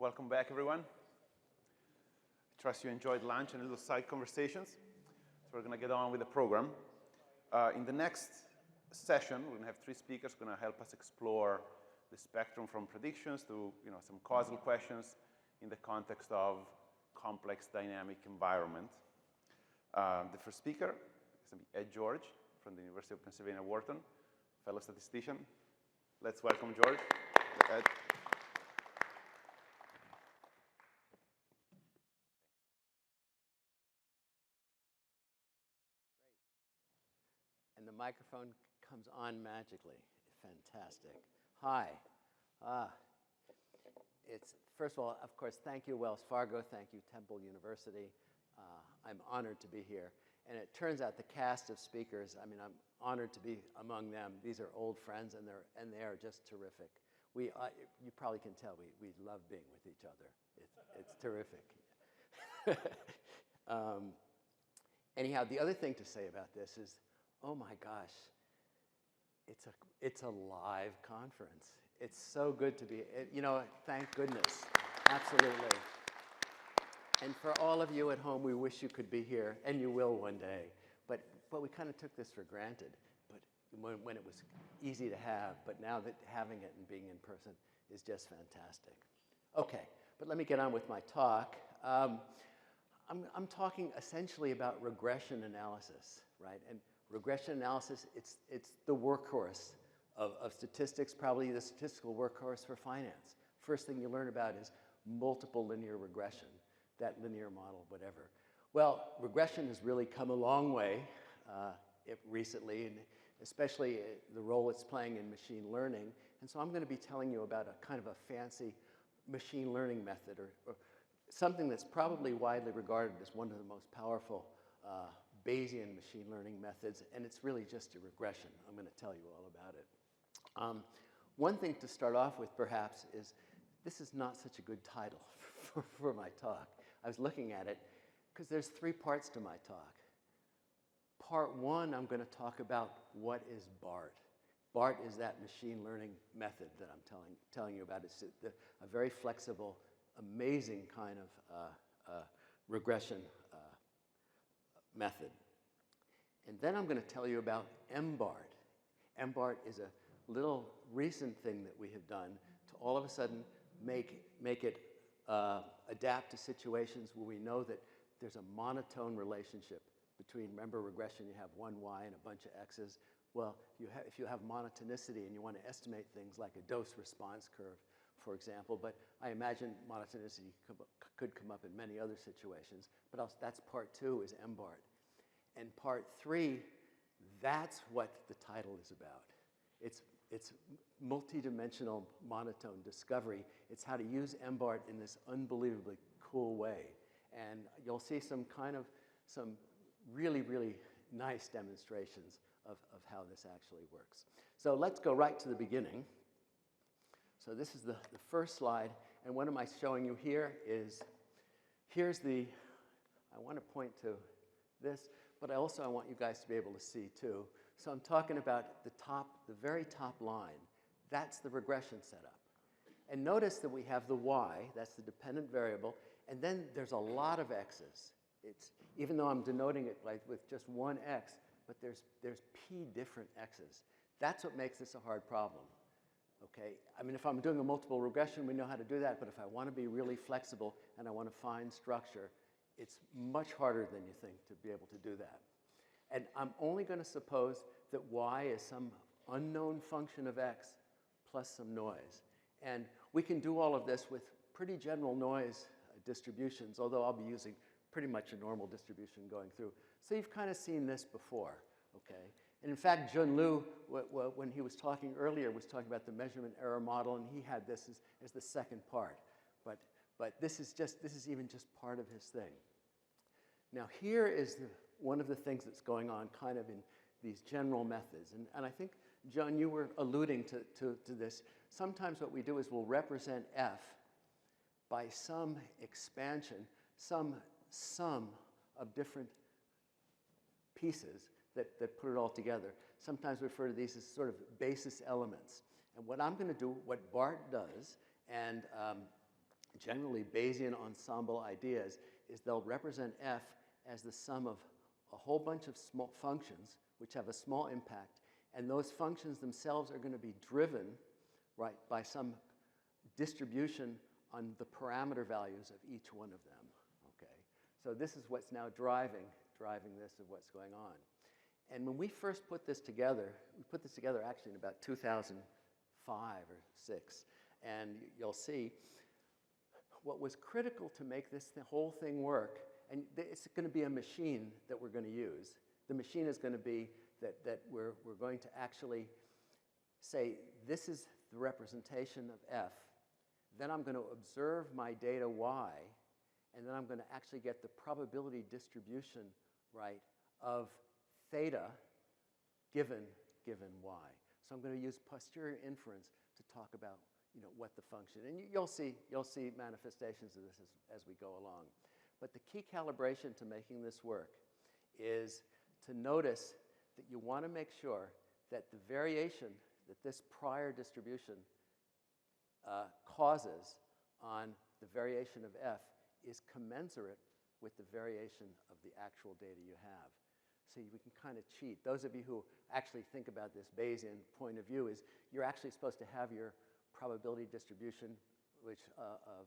Welcome back, everyone. I trust you enjoyed lunch and a little side conversations. So we're going to get on with the program. In the next session, we're going to have three speakers going to help us explore the spectrum from predictions to some causal questions in the context of complex dynamic environment. The first speaker is going to be Ed George from the University of Pennsylvania, Wharton, fellow statistician. Let's welcome George. Ed. And the microphone comes on magically. Fantastic. Hi. First of all, of course, thank you, Wells Fargo. Thank you, Temple University. I'm honored to be here. And it turns out the cast of speakers, I'm honored to be among them. These are old friends, and they are just terrific. You probably can tell we love being with each other. It's terrific. Anyhow, the other thing to say about this is, oh my gosh, it's a live conference. It's so good to be, thank goodness, absolutely. And for all of you at home, we wish you could be here, and you will one day. But we kind of took this for granted, but when it was easy to have, but now that having it and being in person is just fantastic. Okay, but let me get on with my talk. I'm talking essentially about regression analysis, right? And regression analysis, it's the workhorse of statistics, probably the statistical workhorse for finance. First thing you learn about is multiple linear regression, that linear model, whatever. Well, regression has really come a long way recently, and especially the role it's playing in machine learning. And so I'm going to be telling you about a kind of a fancy machine learning method, or something that's probably widely regarded as one of the most powerful Bayesian machine learning methods, and it's really just a regression. I'm going to tell you all about it. One thing to start off with, perhaps, is this is not such a good title for my talk. I was looking at it because there's three parts to my talk. Part one, I'm going to talk about what is BART. BART is that machine learning method that I'm telling you about. It's a very flexible, amazing kind of regression method. And then I'm going to tell you about MBART. MBART is a little recent thing that we have done to all of a sudden make it adapt to situations where we know that there's a monotone relationship between, remember regression, you have one y and a bunch of x's. Well, if you have monotonicity and you want to estimate things like a dose response curve, for example, but I imagine monotonicity could come up in many other situations. But also, that's part two, is MBART. And part three, that's what the title is about. It's multidimensional monotone discovery. It's how to use MBART in this unbelievably cool way. And you'll see some really, really nice demonstrations of how this actually works. So let's go right to the beginning. So this is the first slide, and what am I showing you here is, I want to point to this, but I want you guys to be able to see too. So I'm talking about the very top line. That's the regression setup. And notice that we have the y, that's the dependent variable, and then there's a lot of x's. Even though I'm denoting it with just one x, but there's p different x's. That's what makes this a hard problem. Okay, if I'm doing a multiple regression, we know how to do that, but if I want to be really flexible and I want to find structure, it's much harder than you think to be able to do that. And I'm only going to suppose that y is some unknown function of x plus some noise. And we can do all of this with pretty general noise distributions, although I'll be using pretty much a normal distribution going through. So you've kind of seen this before, okay? And in fact, Jun Liu, when he was talking earlier, was talking about the measurement error model, and he had this as the second part. But this is even just part of his thing. Now here is one of the things that's going on kind of in these general methods. And I think, John, you were alluding to this. Sometimes what we do is we'll represent f by some expansion, some sum of different pieces that put it all together. Sometimes we refer to these as sort of basis elements. And what I'm going to do, what BART does, and generally Bayesian ensemble ideas, is they'll represent f as the sum of a whole bunch of small functions which have a small impact, and those functions themselves are going to be driven, right, by some distribution on the parameter values of each one of them. Okay, so this is what's now driving this of what's going on. And when we first put this together, we put this together actually in about 2005 or 6, and you'll see what was critical to make this whole thing work, and it's going to be a machine that we're going to use. The machine is going to be that we're going to actually say, this is the representation of f, then I'm going to observe my data y, and then I'm going to actually get the probability distribution, right, of theta given y. So I'm going to use posterior inference to talk about, what the function, and you'll see manifestations of this as we go along. But the key calibration to making this work is to notice that you want to make sure that the variation that this prior distribution causes on the variation of f is commensurate with the variation of the actual data you have. So we can kind of cheat. Those of you who actually think about this Bayesian point of view is you're actually supposed to have your probability distribution which of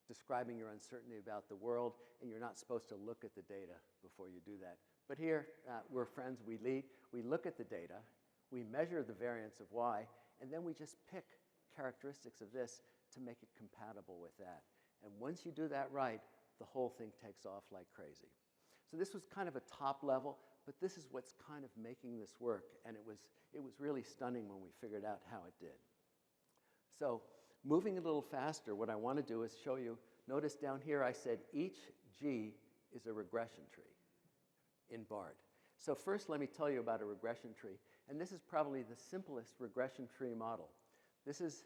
describing your uncertainty about the world, and you're not supposed to look at the data before you do that. But here, we're friends, we look at the data, we measure the variance of y, and then we just pick characteristics of this to make it compatible with that. And once you do that right, the whole thing takes off like crazy. So this was kind of a top level, but this is what's kind of making this work, and it was really stunning when we figured out how it did. So moving a little faster, what I want to do is show you, notice down here I said each G is a regression tree in BART. So first let me tell you about a regression tree, and this is probably the simplest regression tree model. This is,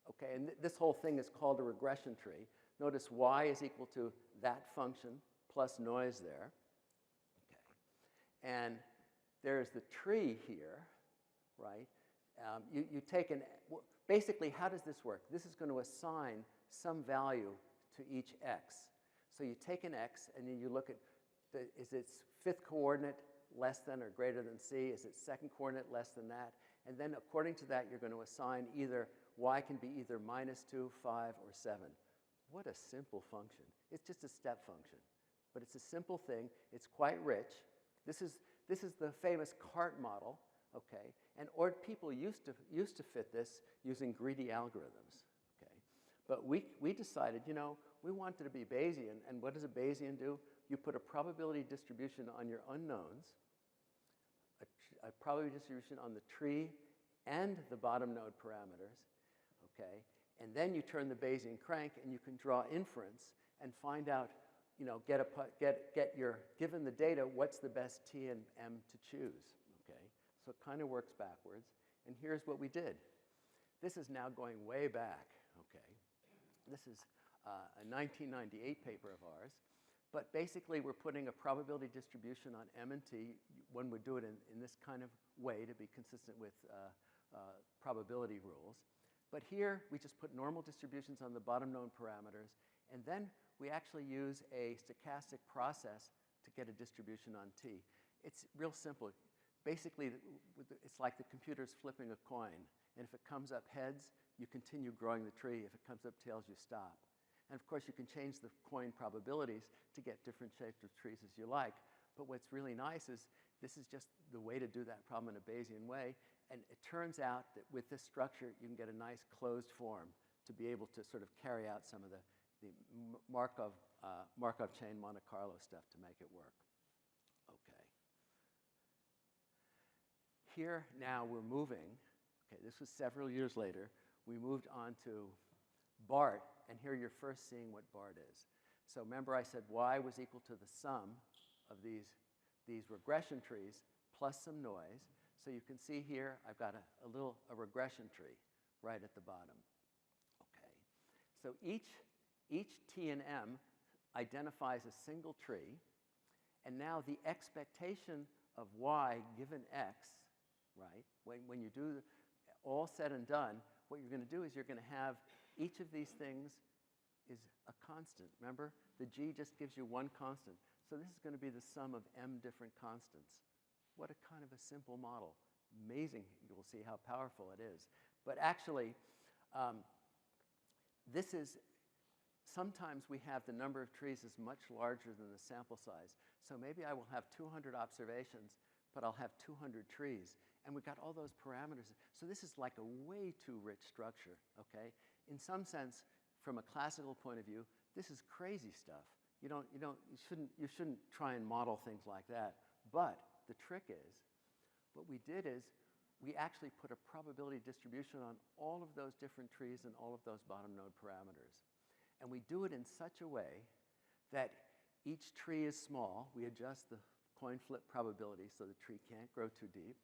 okay, and this whole thing is called a regression tree. Notice y is equal to that function plus noise there. Okay. And there's the tree here, right? You take an, basically, how does this work? This is going to assign some value to each x. So you take an x, and then you look at, is its fifth coordinate less than or greater than c? Is its second coordinate less than that? And then according to that, you're going to assign either, y can be either -2, 5, or 7. What a simple function. It's just a step function. But it's a simple thing. It's quite rich. This is the famous CART model, okay? And people used to fit this using greedy algorithms, okay? But we decided, we wanted to be Bayesian, and what does a Bayesian do? You put a probability distribution on your unknowns, a probability distribution on the tree and the bottom node parameters, okay? And then you turn the Bayesian crank, and you can draw inference and find out, given the data, what's the best T and M to choose, okay? So it kind of works backwards. And here's what we did. This is now going way back, okay? This is a 1998 paper of ours. But basically, we're putting a probability distribution on M and T. One would do it in this kind of way to be consistent with probability rules. But here, we just put normal distributions on the bottom known parameters. And then we actually use a stochastic process to get a distribution on T. It's real simple. Basically, it's like the computer's flipping a coin. And if it comes up heads, you continue growing the tree. If it comes up tails, you stop. And of course, you can change the coin probabilities to get different shapes of trees as you like. But what's really nice is this is just the way to do that problem in a Bayesian way. And it turns out that with this structure, you can get a nice closed form to be able to sort of carry out some of the Markov chain Monte Carlo stuff to make it work. Okay. Here now we're moving. Okay, this was several years later. We moved on to BART, and here you're first seeing what BART is. So remember I said y was equal to the sum of these regression trees plus some noise. So you can see here I've got a regression tree right at the bottom. Okay. So each T and M identifies a single tree, and now the expectation of y given x, right, when you do all said and done, what you're going to do is you're going to have each of these things is a constant. Remember, the G just gives you one constant. So this is going to be the sum of m different constants. What a kind of a simple model. Amazing. You will see how powerful it is. But actually, this is, sometimes we have the number of trees is much larger than the sample size. So maybe I will have 200 observations, but I'll have 200 trees. And we've got all those parameters. So this is like a way too rich structure, okay? In some sense, from a classical point of view, this is crazy stuff. You shouldn't try and model things like that. But the trick is, what we did is, we actually put a probability distribution on all of those different trees and all of those bottom node parameters. And we do it in such a way that each tree is small. We adjust the coin flip probability so the tree can't grow too deep.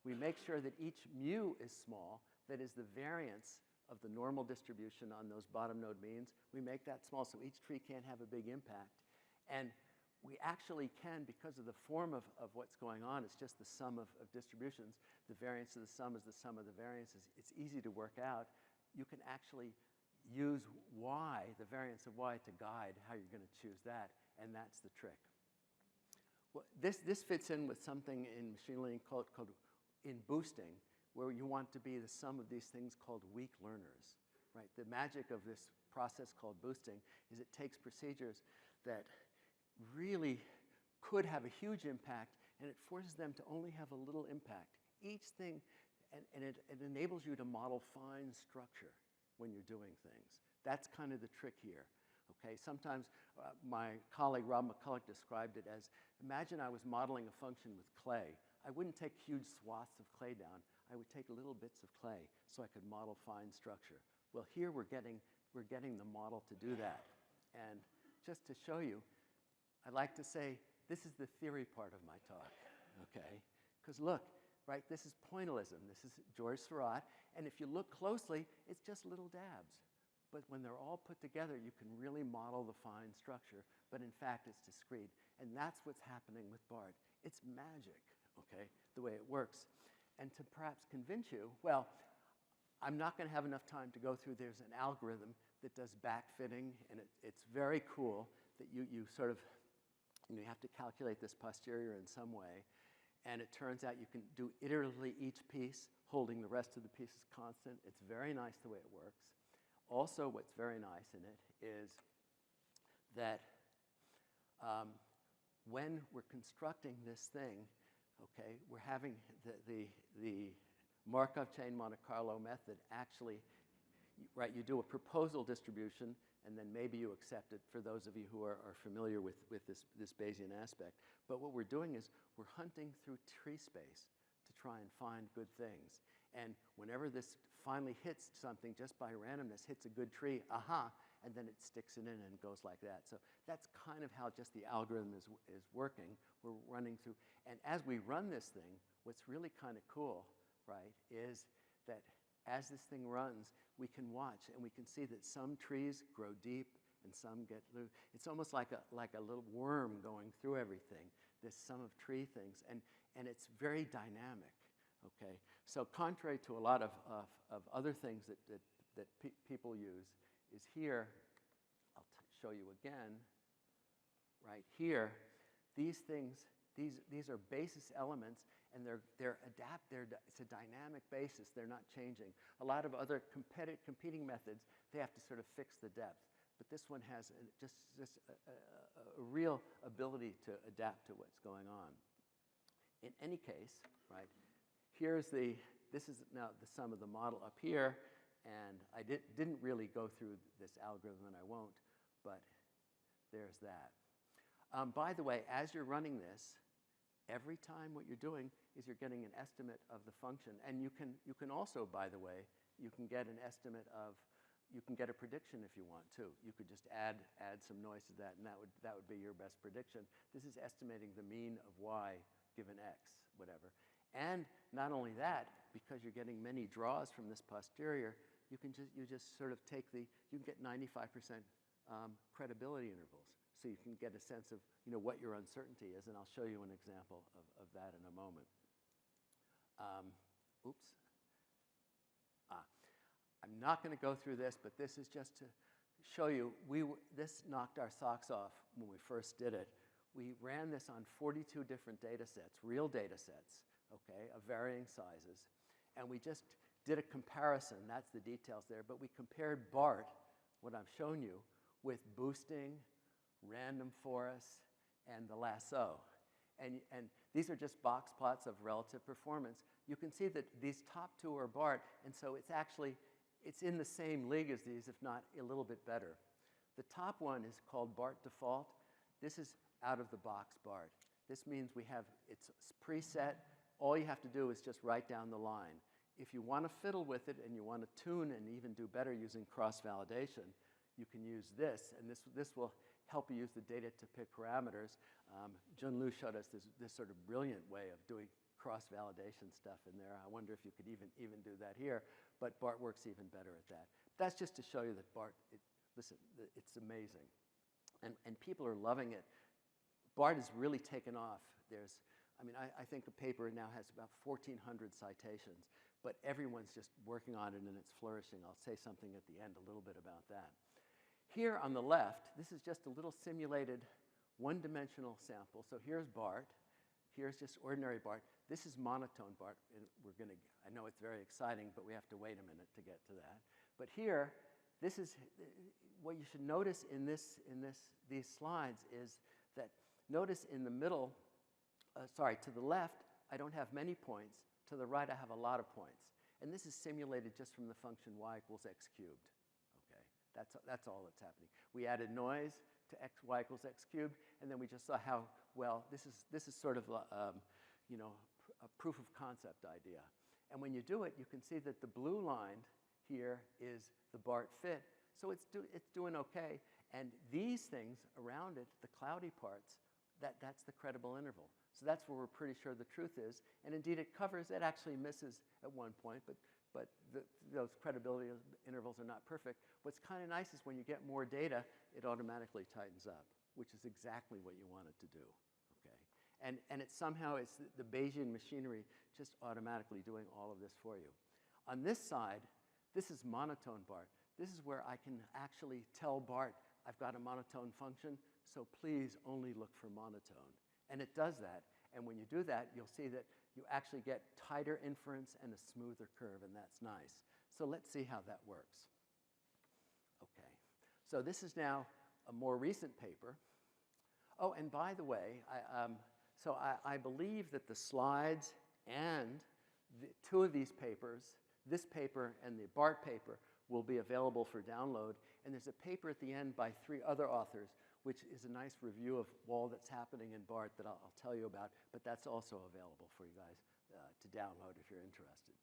We make sure that each mu is small, that is the variance of the normal distribution on those bottom node means. We make that small so each tree can't have a big impact. And we actually can, because of the form of what's going on, it's just the sum of distributions. The variance of the sum is the sum of the variances. It's easy to work out. You can actually use y, the variance of y, to guide how you're going to choose that, and that's the trick. Well, this fits in with something in machine learning called in boosting, where you want to be the sum of these things called weak learners, right? The magic of this process called boosting is it takes procedures that really could have a huge impact, and it forces them to only have a little impact. Each thing, and it enables you to model fine structure when you're doing things. That's kind of the trick here. Okay, sometimes my colleague Rob McCulloch described it as, imagine I was modeling a function with clay. I wouldn't take huge swaths of clay down. I would take little bits of clay so I could model fine structure. Well, here we're getting the model to do that. And just to show you, I like to say this is the theory part of my talk, okay? Because look, right, this is pointillism. This is George Seurat. And if you look closely, it's just little dabs. But when they're all put together, you can really model the fine structure. But in fact, it's discrete. And that's what's happening with BART. It's magic, okay, the way it works. And to perhaps convince you, well, I'm not going to have enough time to go through. There's an algorithm that does backfitting, and it's very cool that you sort of, you have to calculate this posterior in some way. And it turns out you can do iteratively each piece, holding the rest of the pieces constant. It's very nice the way it works. Also, what's very nice in it is that when we're constructing this thing, okay, we're having the Markov chain Monte Carlo method actually, right, you do a proposal distribution, and then maybe you accept it for those of you who are familiar with this Bayesian aspect. But what we're doing is we're hunting through tree space to try and find good things. And whenever this finally hits something, just by randomness, hits a good tree, aha, and then it sticks it in and goes like that. So that's kind of how just the algorithm is working. We're running through. And as we run this thing, what's really kind of cool, right, is that as this thing runs, we can watch, and we can see that some trees grow deep and some get loose. It's almost like a little worm going through everything, this sum of tree things, and it's very dynamic, okay? So contrary to a lot of other things that people use, is here, I'll show you again, right here, these things, these are basis elements, and it's a dynamic basis. They're not changing. A lot of other competing methods, they have to sort of fix the depth. But this one has just a real ability to adapt to what's going on. In any case, right, this is now the sum of the model up here, and I didn't really go through this algorithm, and I won't, but there's that. By the way, as you're running this, every time what you're doing is you're getting an estimate of the function. And you can also, by the way, you can get an estimate of, you can get a prediction if you want to. You could just add some noise to that, and that would be your best prediction. This is estimating the mean of y given x, whatever. And not only that, because you're getting many draws from this posterior, you just sort of take you can get 95% credibility intervals. So you can get a sense of what your uncertainty is, and I'll show you an example of that in a moment. Oops. I'm not going to go through this, but this is just to show you, this knocked our socks off when we first did it. We ran this on 42 different data sets, real data sets, okay, of varying sizes. And we just did a comparison. That's the details there. But we compared BART, what I've shown you, with boosting, random forests, and the lasso. And these are just box plots of relative performance. You can see that these top two are BART, and so it's in the same league as these, if not a little bit better. The top one is called BART default. This is out-of-the-box BART. This means it's preset. All you have to do is just write down the line. If you want to fiddle with it and you want to tune and even do better using cross-validation, you can use this, and this will help you use the data to pick parameters. Junlu showed us this sort of brilliant way of doing cross-validation stuff in there. I wonder if you could even do that here, but BART works even better at that. That's just to show you that BART, listen, it's amazing. And people are loving it. BART has really taken off. I think the paper now has about 1,400 citations, but everyone's just working on it and it's flourishing. I'll say something at the end a little bit about that. Here on the left, this is just a little simulated one-dimensional sample. So here's BART. Here's just ordinary BART. This is monotone BART. And I know it's very exciting, but we have to wait a minute to get to that. But here, this is what you should notice in these slides is that notice in the middle, to the left, I don't have many points. To the right, I have a lot of points. And this is simulated just from the function y = x cubed. That's all that's happening. We added noise to y = x cubed, and then we just saw how well this is sort of a proof of concept idea. And when you do it, you can see that the blue line here is the BART fit, so it's doing okay. And these things around it, the cloudy parts, that's the credible interval. So that's where we're pretty sure the truth is. And indeed, it actually misses at one point, but those credibility intervals are not perfect. What's kind of nice is when you get more data, it automatically tightens up, which is exactly what you want it to do. Okay? And it's the Bayesian machinery just automatically doing all of this for you. On this side, this is monotone BART. This is where I can actually tell BART, I've got a monotone function, so please only look for monotone. And it does that. And when you do that, you'll see that you actually get tighter inference and a smoother curve, and that's nice. So let's see how that works. Okay. So this is now a more recent paper. Oh, and by the way, I believe that the slides and two of these papers, this paper and the BART paper, will be available for download. And there's a paper at the end by 3 other authors, which is a nice review of all that's happening in BART that I'll tell you about, but that's also available for you guys to download if you're interested.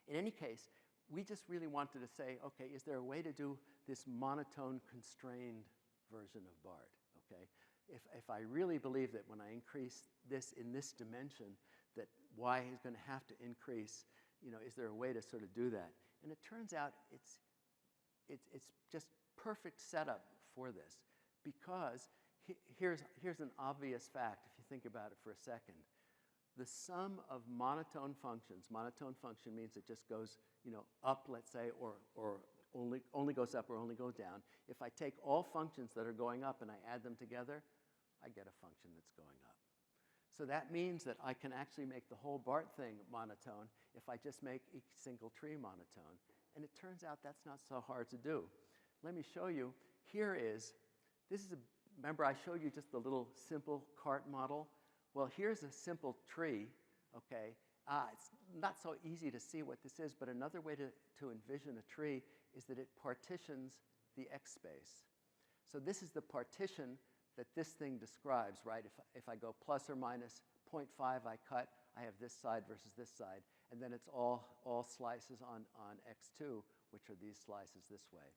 In any case, we just really wanted to say, okay, is there a way to do this monotone constrained version of BART, okay? If I really believe that when I increase this in this dimension, that y is going to have to increase, is there a way to sort of do that? And it turns out it's just perfect setup for this. Because here's an obvious fact, if you think about it for a second. The sum of monotone functions, monotone function means it just goes up, let's say, or only goes up or only goes down. If I take all functions that are going up and I add them together, I get a function that's going up. So that means that I can actually make the whole BART thing monotone if I just make each single tree monotone. And it turns out that's not so hard to do. Let me show you. Remember I showed you just the little simple cart model? Well, here's a simple tree, okay? It's not so easy to see what this is, but another way to envision a tree is that it partitions the X space. So this is the partition that this thing describes, right? If I go plus or minus 0.5, I cut, I have this side versus this side, and then it's all slices on X2, which are these slices this way.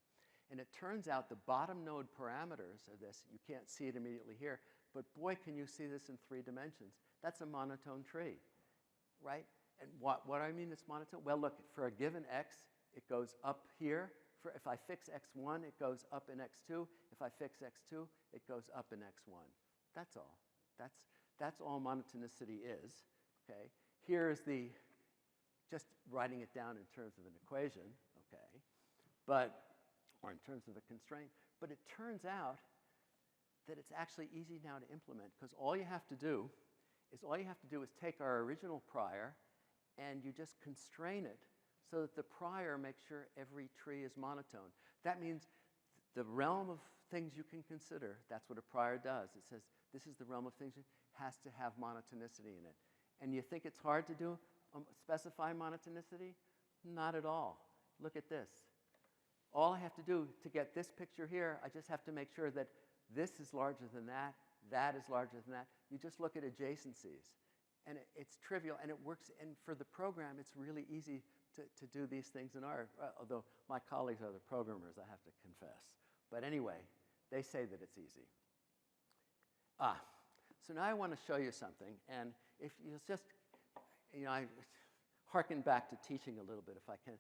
And it turns out the bottom node parameters of this, you can't see it immediately here, but boy, can you see this in 3 dimensions. That's a monotone tree, right? And what do I mean it's monotone? Well, look, for a given x, it goes up here. If I fix x1, it goes up in x2. If I fix x2, it goes up in x1. That's all. That's all monotonicity is, okay? Here's just writing it down in terms of an equation, okay? But or in terms of a constraint. But it turns out that it's actually easy now to implement, because all you have to do is take our original prior and you just constrain it so that the prior makes sure every tree is monotone. That means the realm of things you can consider, that's what a prior does. It says this is the realm of things that has to have monotonicity in it. And you think it's hard to do specify monotonicity? Not at all. Look at this. All I have to do to get this picture here, I just have to make sure that this is larger than that is larger than that. You just look at adjacencies. And it's trivial, and it works. And for the program, it's really easy to do these things in R, although my colleagues are the programmers, I have to confess. But anyway, they say that it's easy. So now I want to show you something. And if you just, I harken back to teaching a little bit if I can.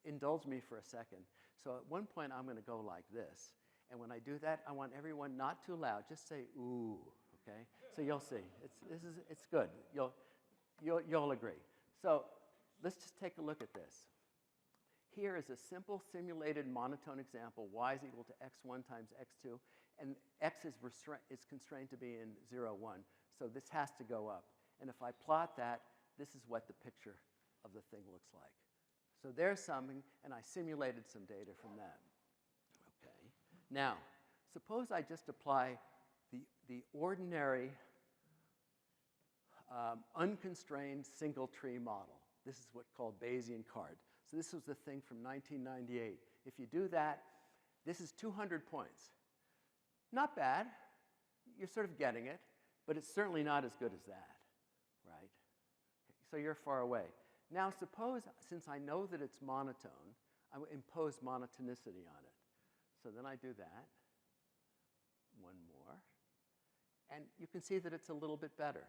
Indulge me for a second. So at one point, I'm going to go like this. And when I do that, I want everyone not too loud. Just say, ooh, okay? So you'll see. It's good. You'll agree. So let's just take a look at this. Here is a simple simulated monotone example. Y is equal to x1 times x2. And x is constrained to be in 0, 1. So this has to go up. And if I plot that, this is what the picture of the thing looks like. So there's something, and I simulated some data from that. Okay. Now, suppose I just apply the ordinary unconstrained single tree model. This is what's called Bayesian card. So this was the thing from 1998. If you do that, this is 200 points. Not bad. You're sort of getting it, but it's certainly not as good as that, right? Okay, so you're far away. Now suppose, since I know that it's monotone, I will impose monotonicity on it. So then I do that. One more. And you can see that it's a little bit better.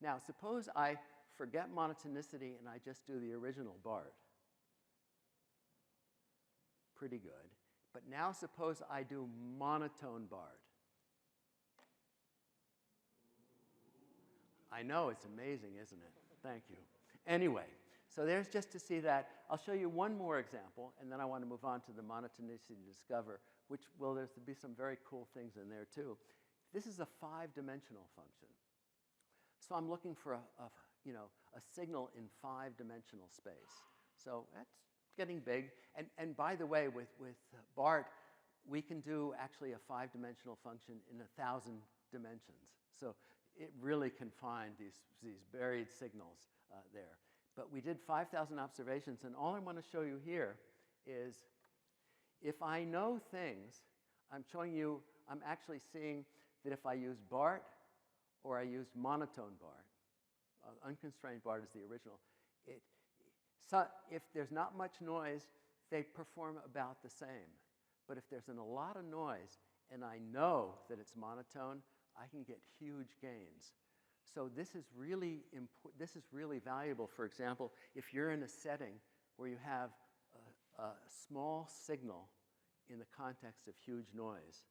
Now, suppose I forget monotonicity and I just do the original BART. Pretty good. But now suppose I do monotone BART. I know, it's amazing, isn't it? Thank you. Anyway, so there's just to see that. I'll show you one more example, and then I want to move on to the monotonicity discover, which will there's to be some very cool things in there too. This is a 5-dimensional function. So I'm looking for a signal in 5-dimensional space. So that's getting big. And by the way, with BART, we can do actually a 5-dimensional function in 1,000 dimensions. So it really can find these buried signals there. But we did 5,000 observations, and all I want to show you here is if I know things, I'm actually seeing that if I use BART or I use monotone BART, unconstrained BART is the original, if there's not much noise, they perform about the same. But if there's a lot of noise and I know that it's monotone, I can get huge gains. So this is really valuable. For example, if you're in a setting where you have a small signal in the context of huge noise,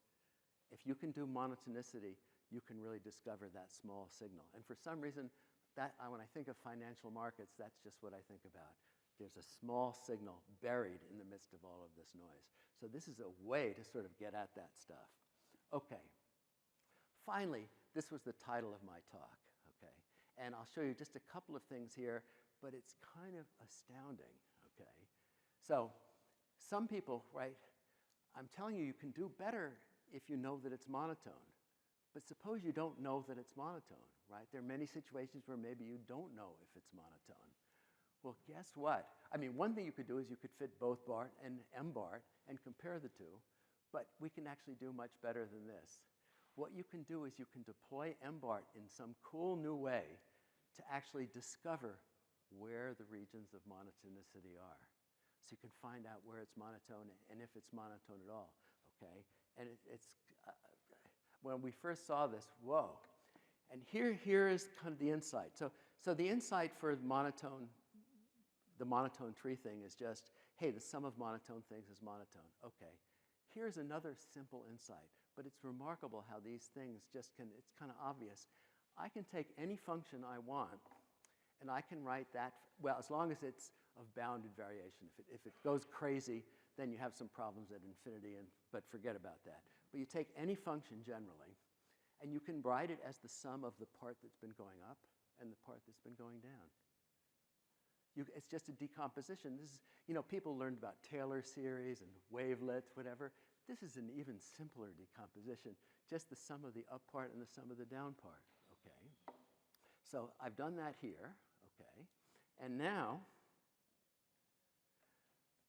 if you can do monotonicity, you can really discover that small signal. And for some reason, when I think of financial markets, that's just what I think about. There's a small signal buried in the midst of all of this noise. So this is a way to sort of get at that stuff. Okay. Finally, this was the title of my talk, okay? And I'll show you just a couple of things here, but it's kind of astounding, okay? So some people, right, I'm telling you, you can do better if you know that it's monotone. But suppose you don't know that it's monotone, right? There are many situations where maybe you don't know if it's monotone. Well, guess what? I mean, one thing you could do is you could fit both BART and MBART and compare the two, but we can actually do much better than this. What you can do is you can deploy MBART in some cool new way to actually discover where the regions of monotonicity are. So you can find out where it's monotone and if it's monotone at all, okay? And when we first saw this, whoa. And here is kind of the insight. So the insight for the monotone tree thing is just, hey, the sum of monotone things is monotone. Okay. Here's another simple insight, but it's remarkable how these things it's kind of obvious. I can take any function I want, and I can write that, well, as long as it's of bounded variation. If it goes crazy, then you have some problems at infinity, but forget about that. But you take any function generally, and you can write it as the sum of the part that's been going up and the part that's been going down. It's just a decomposition. This is, people learned about Taylor series and wavelets, whatever. This is an even simpler decomposition, just the sum of the up part and the sum of the down part, okay? So I've done that here, okay? And now,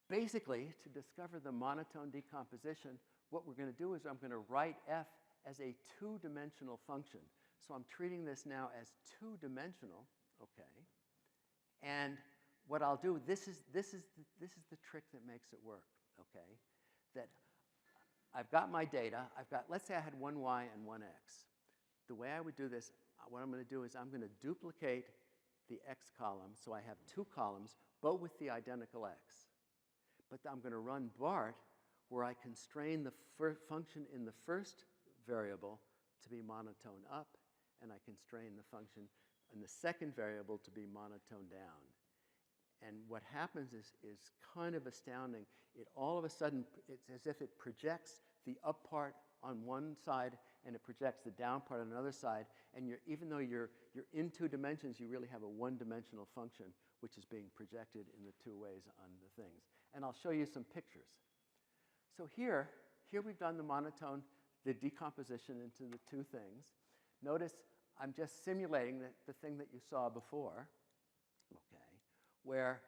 basically, to discover the monotone decomposition, what we're going to do is I'm going to write f as a two-dimensional function. So I'm treating this now as two-dimensional, okay? And what I'll do, this is the trick that makes it work, okay? That I've got my data. Let's say I had one y and one x. The way I would do this, what I'm going to do is I'm going to duplicate the x column, so I have two columns, both with the identical x. But I'm going to run BART, where I constrain the function in the first variable to be monotone up, and I constrain the function in the second variable to be monotone down. And what happens is kind of astounding. It all of a sudden, it's as if it projects the up part on one side and it projects the down part on another side. And even though you're in two dimensions, you really have a one-dimensional function which is being projected in the two ways on the things. And I'll show you some pictures. So here we've done the monotone, the decomposition into the two things. Notice I'm just simulating the thing that you saw before, okay, where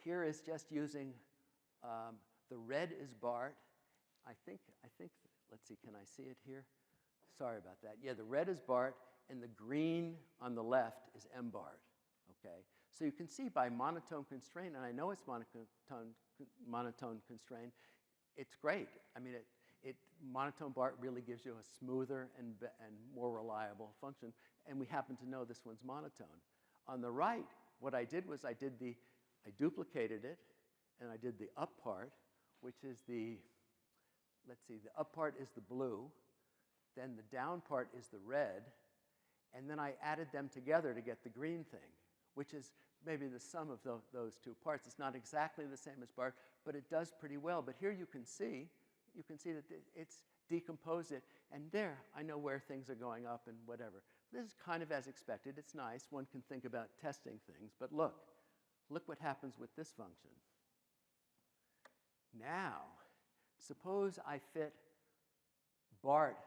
here is just using the red is BART. I think, let's see, can I see it here? Sorry about that. Yeah, the red is BART, and the green on the left is MBART, okay? So you can see by monotone constraint, and I know it's monotone constraint, it's great. I mean, monotone BART really gives you a smoother and more reliable function, and we happen to know this one's monotone. On the right, what I did was I duplicated it, and I did the up part, which is let's see, the up part is the blue, then the down part is the red, and then I added them together to get the green thing, which is maybe the sum of those two parts. It's not exactly the same as BART, but it does pretty well. But here you can see that it's decomposed it, and there, I know where things are going up and whatever. This is kind of as expected. It's nice. One can think about testing things, but look what happens with this function. Now, suppose I fit BART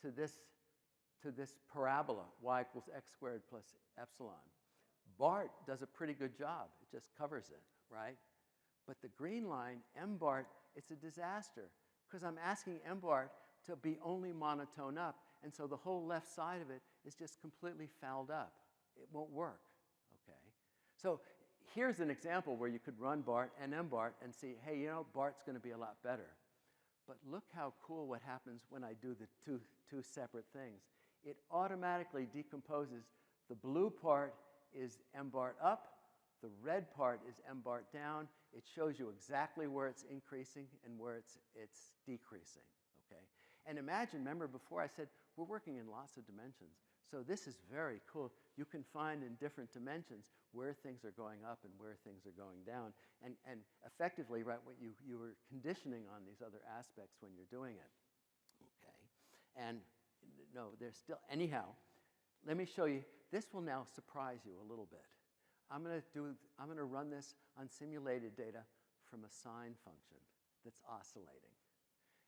to this parabola, y equals x squared plus epsilon. BART does a pretty good job. It just covers it, right? But the green line, MBART, it's a disaster, because I'm asking MBART to be only monotone up, and so the whole left side of it is just completely fouled up. It won't work, okay? So here's an example where you could run BART and MBART and see, hey, BART's going to be a lot better. But look how cool what happens when I do the two separate things. It automatically decomposes. The blue part is MBART up. The red part is MBART down. It shows you exactly where it's increasing and where it's decreasing, okay? And imagine, remember before I said we're working in lots of dimensions. So this is very cool. You can find in different dimensions where things are going up and where things are going down. And effectively, right, what you were conditioning on these other aspects when you're doing it, okay? And no, there's still, anyhow, let me show you. This will now surprise you a little bit. I'm going to run this on simulated data from a sine function that's oscillating.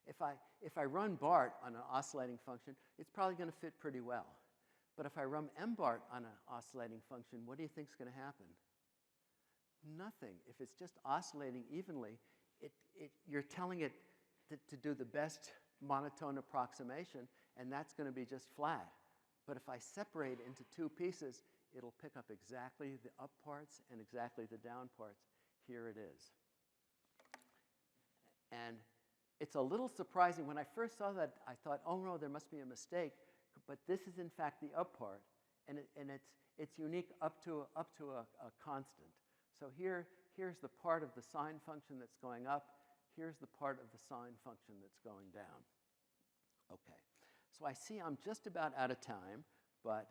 If I run BART on an oscillating function, it's probably going to fit pretty well. But if I run MBART on an oscillating function, what do you think is going to happen? Nothing. If it's just oscillating evenly, you're telling it to do the best monotone approximation, and that's going to be just flat. But if I separate it into two pieces, it'll pick up exactly the up parts and exactly the down parts. Here it is. And it's a little surprising. When I first saw that, I thought, oh no, there must be a mistake. But this is in fact the up part, and it's unique up to a constant. So here's the part of the sine function that's going up. Here's the part of the sine function that's going down. Okay. So I see I'm just about out of time, but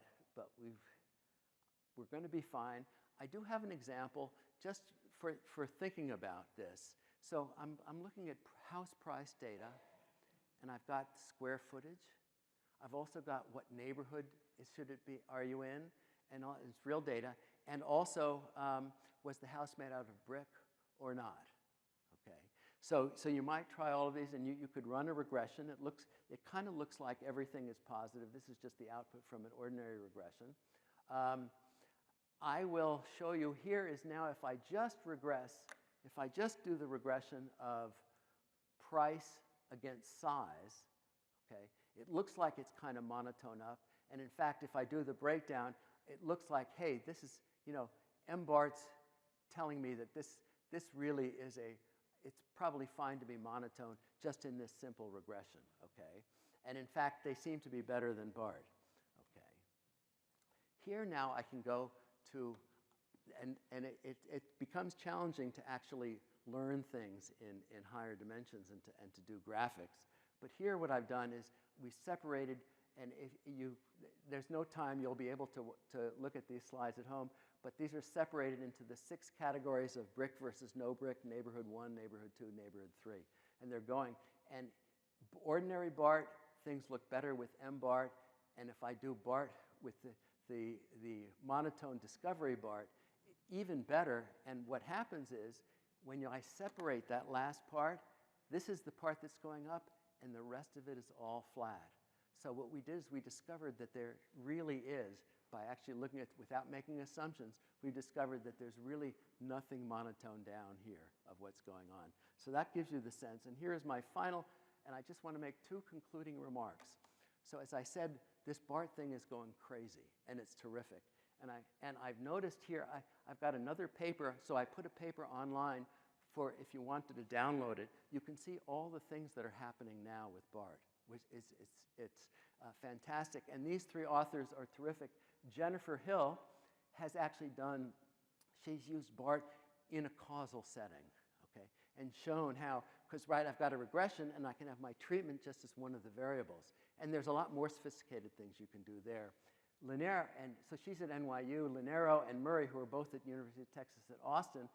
we're going to be fine. I do have an example just for thinking about this. So I'm looking at house price data, and I've got square footage. I've also got what neighborhood are you in, and it's real data. And also, was the house made out of brick or not? Okay. So you might try all of these, and you could run a regression. It kind of looks like everything is positive. This is just the output from an ordinary regression. I will show you here is now if I just do the regression of price against size, okay, it looks like it's kind of monotone up. And in fact, if I do the breakdown, it looks like, hey, this is, MBART's telling me that this really is it's probably fine to be monotone just in this simple regression, okay? And in fact, they seem to be better than BART, okay? Here now I can go to, and it becomes challenging to actually learn things in higher dimensions and to do graphics. But here what I've done is we separated, and there's no time you'll be able to look at these slides at home, but these are separated into the 6 categories of brick versus no brick, neighborhood 1, neighborhood 2, neighborhood 3. And they're going. And ordinary BART, things look better with MBART. And if I do BART with the monotone discovery BART, even better. And what happens is, when I separate that last part, this is the part that's going up, and the rest of it is all flat. So what we did is we discovered that there really is, by actually looking at, without making assumptions, we discovered that there's really nothing monotone down here of what's going on. So that gives you the sense. And here is my final, and I just want to make 2 concluding remarks. So as I said, this BART thing is going crazy, and it's terrific. And I've noticed here, I've got another paper, so I put a paper online for if you wanted to download it. You can see all the things that are happening now with BART, which it's fantastic. And these 3 authors are terrific. Jennifer Hill has actually she's used BART in a causal setting, okay, and shown how, because I've got a regression, and I can have my treatment just as one of the variables. And there's a lot more sophisticated things you can do there. Linero, and so she's at NYU, Linero and Murray, who are both at University of Texas at Austin,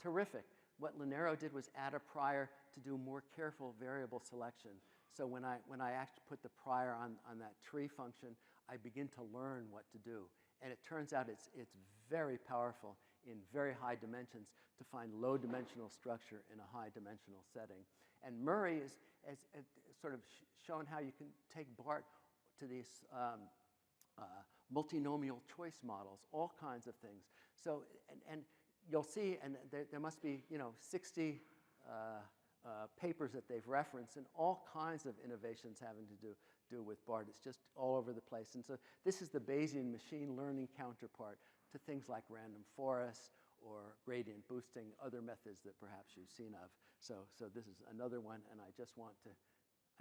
terrific. What Linero did was add a prior to do more careful variable selection. So when I actually put the prior on that tree function, I begin to learn what to do. And it turns out it's very powerful in very high dimensions to find low dimensional structure in a high dimensional setting. And Murray has sort of shown how you can take BART to these multinomial choice models, all kinds of things. So, and you'll see, and there must be, 60 papers that they've referenced, and all kinds of innovations having to do with BART. It's just all over the place. And so this is the Bayesian machine learning counterpart to things like random forests or gradient boosting, other methods that perhaps you've seen of. So this is another one, and I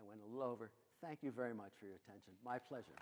went a little over. Thank you very much for your attention. My pleasure.